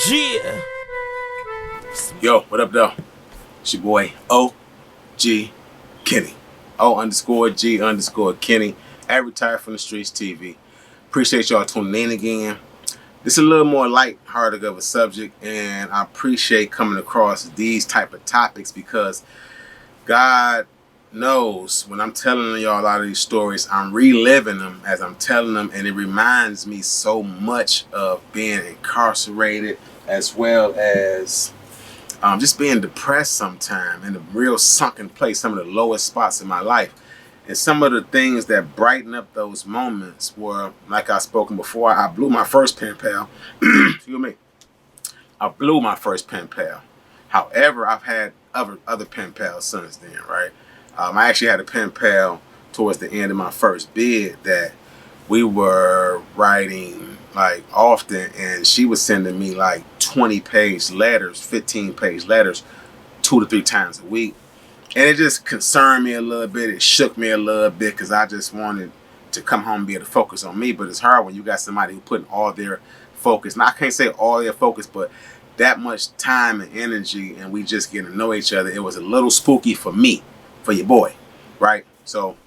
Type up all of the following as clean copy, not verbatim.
Yeah. Yo, what up, though? It's your boy O.G. Kenny. O_G_Kenny. At Retired from the Streets TV. Appreciate y'all tuning in again. This is a little more light-hearted of a subject, and I appreciate coming across these type of topics because God knows when I'm telling y'all a lot of these stories, I'm reliving them as I'm telling them, and it reminds me so much of being incarcerated as well as just being depressed sometime in a real sunken place, some of the lowest spots in my life. And some of the things that brighten up those moments were, like I've spoken before, I blew my first pen pal. Excuse me. I blew my first pen pal. However, I've had other pen pals since then, right? I actually had a pen pal towards the end of my first bid that we were writing like often, and she was sending me like 20-page letters, 15-page letters 2 to 3 times a week. And it just concerned me a little bit. It shook me a little bit because I just wanted to come home and be able to focus on me. But it's hard when you got somebody who putting all their focus. Now, I can't say all their focus, but that much time and energy, and we just getting to know each other. It was a little spooky for me, for your boy, right? So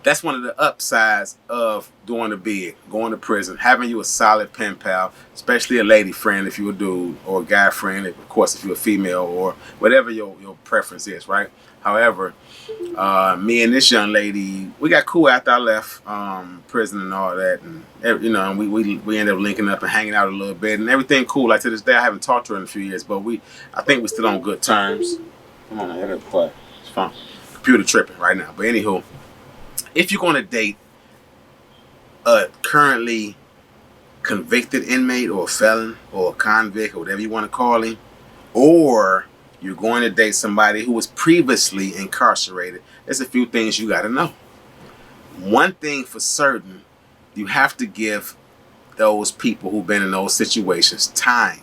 that's one of the upsides of doing a bid, going to prison, having you a solid pen pal, especially a lady friend if you're a dude, or a guy friend, of course, if you're a female, or whatever your preference is, right? However, me and this young lady, we got cool after I left prison and all that, and and we ended up linking up and hanging out a little bit, and everything cool. Like to this day, I haven't talked to her in a few years, but I think we're still on good terms. Come on, I gotta play. It's fine. Computer tripping right now, but anywho. If you're going to date a currently convicted inmate or a felon or a convict or whatever you want to call him, or you're going to date somebody who was previously incarcerated, there's a few things you got to know. One thing for certain, you have to give those people who've been in those situations time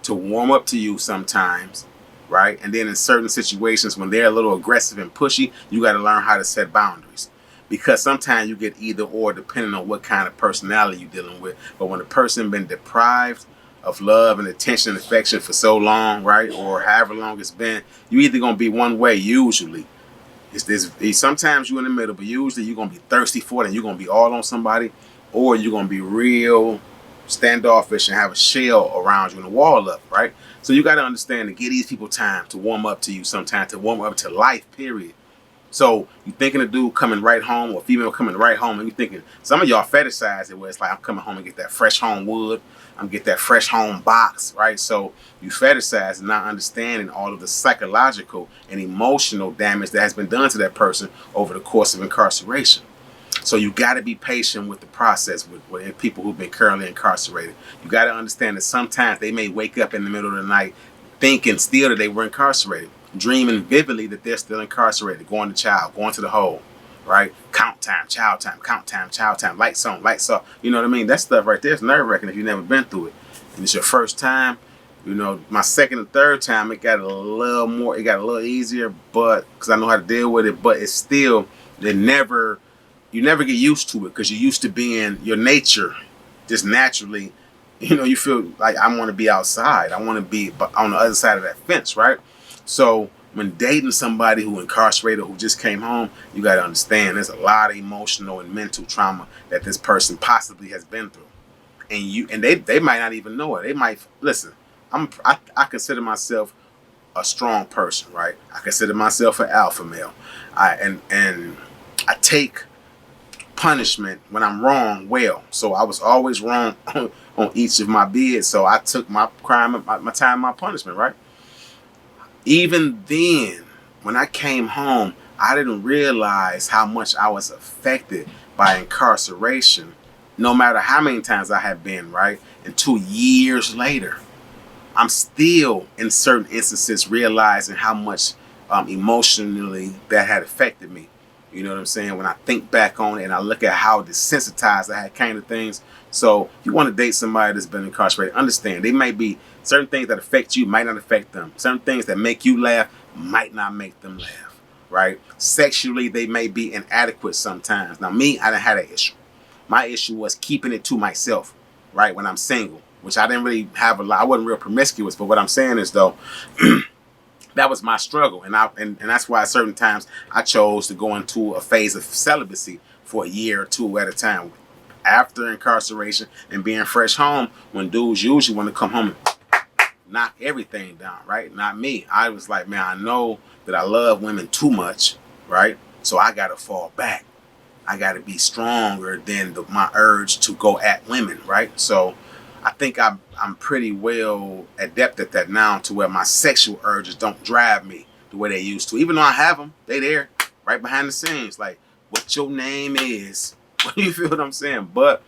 to warm up to you sometimes, right? And then in certain situations, when they're a little aggressive and pushy, you got to learn how to set boundaries. Because sometimes you get either or depending on what kind of personality you're dealing with. But when a person been deprived of love and attention and affection for so long, right, or however long it's been, you either going to be one way usually. Sometimes you're in the middle, but usually you're going to be thirsty for it and you're going to be all on somebody, or you're going to be real standoffish and have a shell around you and a wall up, right? So you got to understand to give these people time to warm up to you sometimes, to warm up to life, period. So you thinking a dude coming right home or female coming right home, and you thinking some of y'all fetishize it where it's like I'm coming home and get that fresh home wood, I'm get that fresh home box, right? So you fetishize and not understanding all of the psychological and emotional damage that has been done to that person over the course of incarceration. So you got to be patient with the process with people who've been currently incarcerated. You got to understand that sometimes they may wake up in the middle of the night thinking still that they were incarcerated, dreaming vividly that they're still incarcerated, going to child, going to the hole, right? Count time, child time, lights on, lights off. You know what I mean? That stuff right there is nerve-wracking if you've never been through it. And it's your first time. My second and third time, it got a little easier, but because I know how to deal with it, but it's still, you never get used to it because you're used to being your nature, just naturally. You feel like I want to be outside. I want to be on the other side of that fence, right? So when dating somebody who incarcerated, who just came home, you got to understand there's a lot of emotional and mental trauma that this person possibly has been through, and they might not even know it. They might listen. I consider myself a strong person, right? I consider myself an alpha male. I take punishment when I'm wrong well. So I was always wrong on each of my bids. So I took my crime, my time, my punishment, right? Even then, when I came home, I didn't realize how much I was affected by incarceration, no matter how many times I had been, right? And 2 years later, I'm still in certain instances realizing how much emotionally that had affected me. You know what I'm saying? When I think back on it and I look at how desensitized I had came to things. So you want to date somebody that's been incarcerated, understand they might be certain things that affect you might not affect them. Certain things that make you laugh might not make them laugh, right? Sexually, they may be inadequate sometimes. Now me, I didn't have that issue. My issue was keeping it to myself, right? When I'm single, which I didn't really have a lot. I wasn't real promiscuous, but what I'm saying is though, that was my struggle, and that's why at certain times I chose to go into a phase of celibacy for a year or two at a time. After incarceration and being fresh home, when dudes usually want to come home and knock everything down, right? Not me. I was like, man, I know that I love women too much, right? So I got to fall back. I got to be stronger than my urge to go at women, right? So I think I'm pretty well adept at that now, to where my sexual urges don't drive me the way they used to. Even though I have them, they there right behind the scenes. Like, what your name is. You feel what I'm saying? But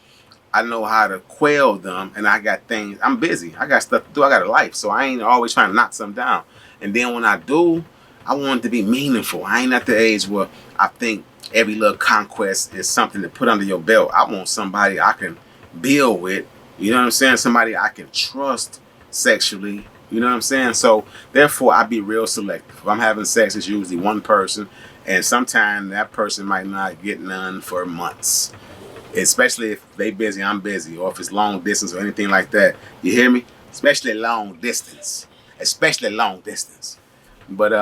I know how to quell them, and I got things. I'm busy. I got stuff to do. I got a life. So I ain't always trying to knock something down. And then when I do, I want it to be meaningful. I ain't at the age where I think every little conquest is something to put under your belt. I want somebody I can build with. You know what I'm saying? Somebody I can trust sexually. You know what I'm saying? So therefore, I be real selective. If I'm having sex, it's usually one person, and sometimes that person might not get none for months. Especially if they busy, I'm busy, or if it's long distance or anything like that. You hear me? Especially long distance. Especially long distance. But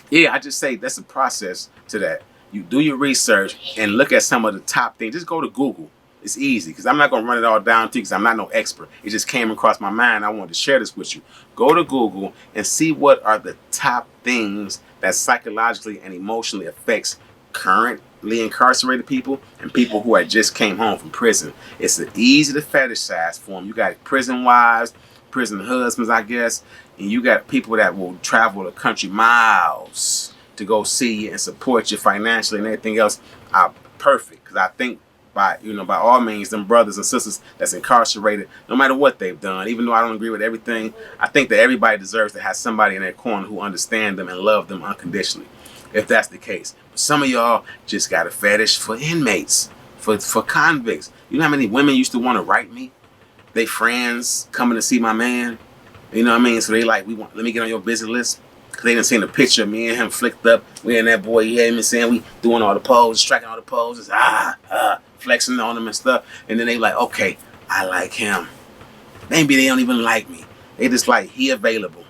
yeah, I just say that's a process to that. You do your research and look at some of the top things. Just go to Google. It's easy, because I'm not going to run it all down to you, because I'm not no expert. It just came across my mind. I wanted to share this with you. Go to Google and see what are the top things that psychologically and emotionally affects currently incarcerated people and people who had just came home from prison. It's easy to fetishize for them. You got prison wives, prison husbands, I guess, and you got people that will travel the country miles to go see you and support you financially and everything else. Are perfect, because I think by all means, them brothers and sisters that's incarcerated, no matter what they've done, even though I don't agree with everything, I think that everybody deserves to have somebody in their corner who understands them and love them unconditionally, if that's the case. But some of y'all just got a fetish for inmates, for convicts. You know how many women used to want to write me? They friends coming to see my man. You know what I mean? So they like, let me get on your busy list. Because they done seen a picture of me and him flicked up. We and that boy, you hear me saying, we doing all the poses, striking all the poses, flexing on them and stuff. And then they like, okay, I like him. Maybe they don't even like me. They just like, he available.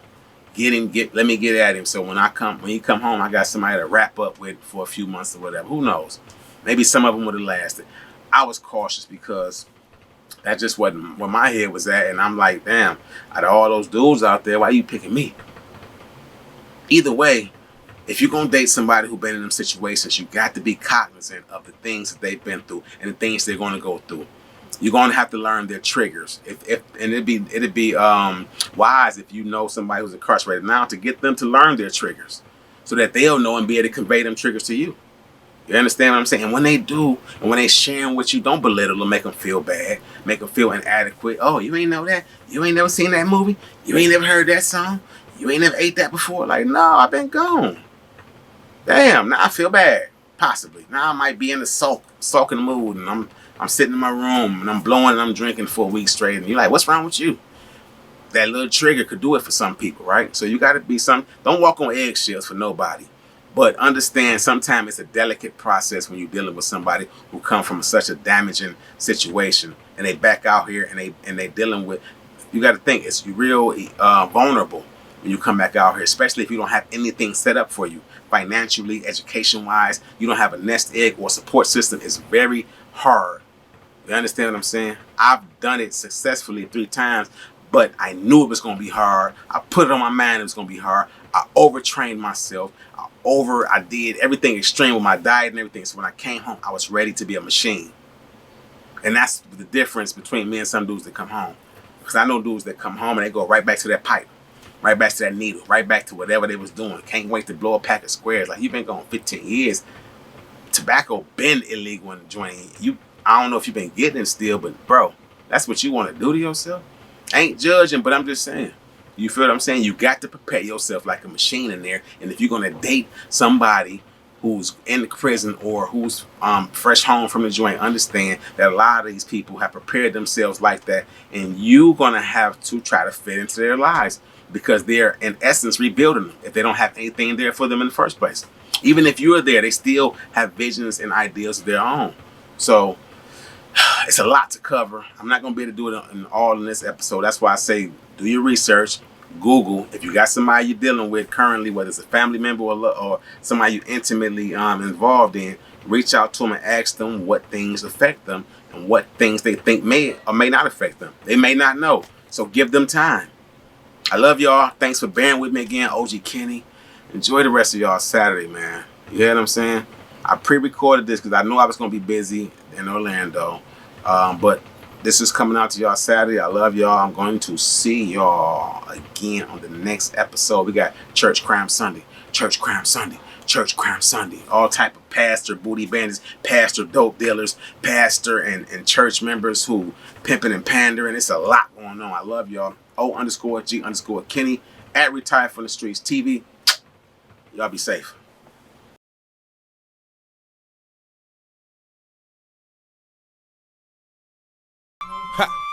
Let me get at him. So when he come home, I got somebody to wrap up with for a few months or whatever. Who knows? Maybe some of them would have lasted. I was cautious because that just wasn't where my head was at. And I'm like, damn, out of all those dudes out there, why are you picking me? Either way, if you're going to date somebody who's been in them situations, you got to be cognizant of the things that they've been through and the things they're going to go through. You're going to have to learn their triggers. And it'd be wise if you know somebody who's incarcerated now to get them to learn their triggers so that they'll know and be able to convey them triggers to you. You understand what I'm saying? And when they do, and when they sharing with you, don't belittle them, make them feel bad, make them feel inadequate. Oh, you ain't know that? You ain't never seen that movie? You ain't never heard that song? You ain't never ate that before? Like, no, I've been gone. Damn, now I feel bad. Possibly. Now I might be in the sulking mood, and I'm sitting in my room, and I'm blowing and I'm drinking for a week straight, and you're like, what's wrong with you? That little trigger could do it for some people, right? So you got to be don't walk on eggshells for nobody. But understand, sometimes it's a delicate process when you're dealing with somebody who come from such a damaging situation, and they back out here and they dealing with, you got to think, it's real vulnerable when you come back out here, especially if you don't have anything set up for you financially, education-wise. You don't have a nest egg or support system. It's very hard. You understand what I'm saying? I've done it successfully 3 times, but I knew it was going to be hard. I put it on my mind it was going to be hard. I overtrained myself. I did everything extreme with my diet and everything. So when I came home, I was ready to be a machine. And that's the difference between me and some dudes that come home. Because I know dudes that come home and they go right back to that pipe, right back to that needle, right back to whatever they was doing. Can't wait to blow a pack of squares. Like, you've been gone 15 years. Tobacco been illegal in the joint. I don't know if you've been getting it still, but bro, that's what you want to do to yourself? I ain't judging, but I'm just saying. You feel what I'm saying? You got to prepare yourself like a machine in there. And if you're going to date somebody who's in the prison or who's fresh home from the joint, understand that a lot of these people have prepared themselves like that. And you're going to have to try to fit into their lives because they're, in essence, rebuilding them if they don't have anything there for them in the first place. Even if you're there, they still have visions and ideas of their own. So It's a lot to cover. I'm not going to be able to do it all in this episode. That's why I say do your research. Google. If you got somebody you're dealing with currently, whether it's a family member or somebody you intimately involved in, reach out to them and ask them what things affect them and what things they think may or may not affect them. They may not know. So give them time. I love y'all. Thanks for bearing with me again, OG Kenny. Enjoy the rest of y'all Saturday, man. You hear what I'm saying? I pre-recorded this because I knew I was going to be busy in Orlando. But this is coming out to y'all Saturday. I love y'all. I'm going to see y'all again on the next episode. We got Church Crime Sunday, Church Crime Sunday, Church Crime Sunday. All type of pastor booty bandits, pastor dope dealers, pastor and church members who pimping and pandering. It's a lot going on. I love y'all. O_G_Kenny at Retired from the Streets TV. Y'all be safe. Ha.